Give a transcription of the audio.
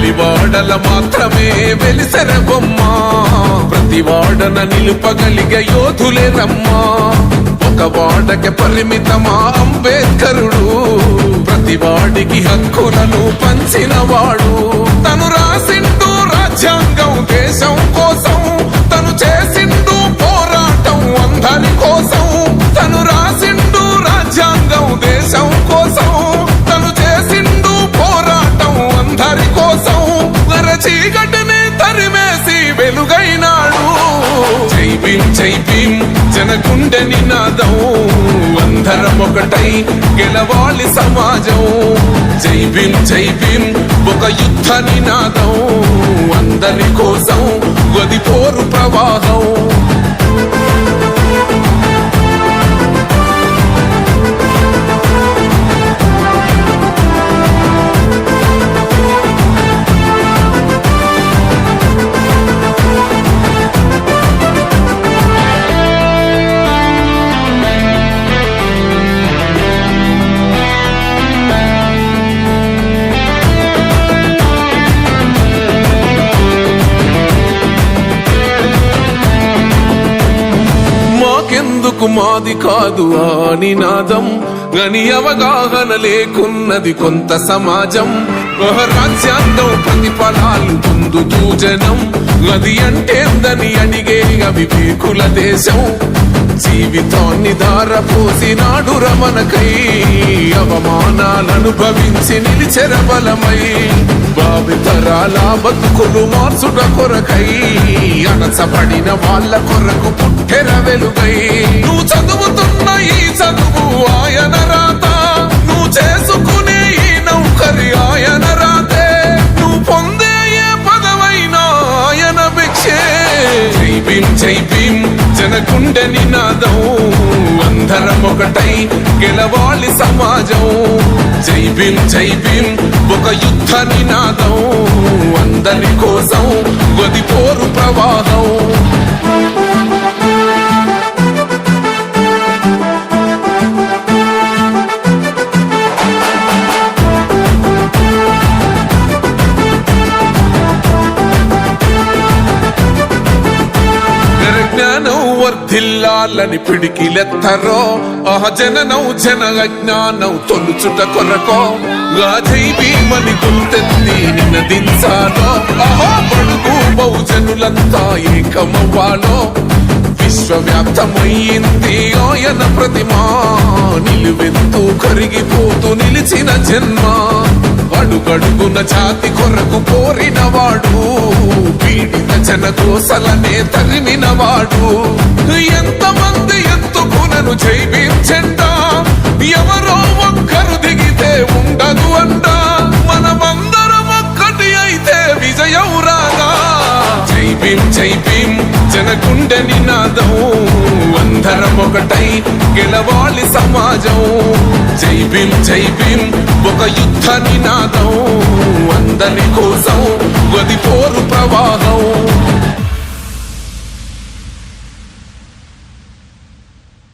వెలివాడల మాత్రమే వెలిసెర బొమ్మ ప్రతి వాడన నిలుపగలిగే యోధులే రమ్మా ఒక వాడకి పరిమితమా అంబేద్కరుడు ప్రతి వాడికి హక్కులను పంచినవాడు తను రాసిండు రాజ్యాంగం దేశం కోసం తను చేసిండు పోరాటం అందరి కోసం తను రాసిండు రాజ్యాంగం దేశం కోసం తను చేసిండు పోరాటం అందరి కోసం చీకటిని తరిమేసి వెలుగైనాడు జై భీమ్ జై భీమ్ జనగుండె నినాదం అందరం ఒకటై గెలవాలి సమాజం జై భీమ్ ఒక యుద్ధ నినాదం అందరి కోసం గది పోరు ప్రవాహం ఎందుకు మాది కాదు ఆ నినాదం గని అవగాహన లేకున్నది కొంత సమాజం రాజ్యాంగం ప్రతిఫలాలు పొందుతూ జనం గది అంటేందని అడిగే అవివేకుల దేశం జీవితాన్ని ధారపోసినాడు రమణకై అవమానాలనుభవించి నిలిచెర బలమై భావితరాల బతుకులు మార్చుట కొరకై అణచబడిన వాళ్ళ కొరకు పుట్టెర వెలుగై నువ్వు చదువుతున్న ఈ చదువు ఆయన రాత నువ్వు చేసుకునే ఈ నౌకరి ఆయన రాతే నువ్వు పొందే ఏ పదవైనా ఆయన భిక్షే జై భీమ్ జనగుండె నినాదం అందరం ఒకటై గెలవాలి సమాజం జై భీమ్ ఒక యుద్ధ నినాదం అందరి కోసం గది పోరు ప్రవాహం వర్ధిల్లాలని పిడికిలెత్తరో జననం జన అజ్ఞానం తొలుచుట కొరకో జై భీమని గుర్తెత్తి నినదించాలో బడుగు బహుజనులంతా ఏకమవ్వాలో విశ్వవ్యాప్తమయ్యింది ఆయన ప్రతిమా నిలువెత్తు కరిగిపోతూ నిలిచిన జన్మ అడుగడుగున జాతి కొరకు కోరినవాడు పీడిత జన కోసలనే తరిమినవాడు ఎంతమంది ఎత్తుకునను జై భీమ్ జెండా ఎవరో ఒక్కరు దిగితే ఉండదు అంట మనమందరం ఒక్కటి అయితే విజయం రాగా జై భీమ్ జనగుండె నినాదం అందరం ఒకటై గెలవాలి సమాజం జై భీమ్ ఒక యుద్ధ నినాదం అందరి కోసం గది పోరు ప్రవాహం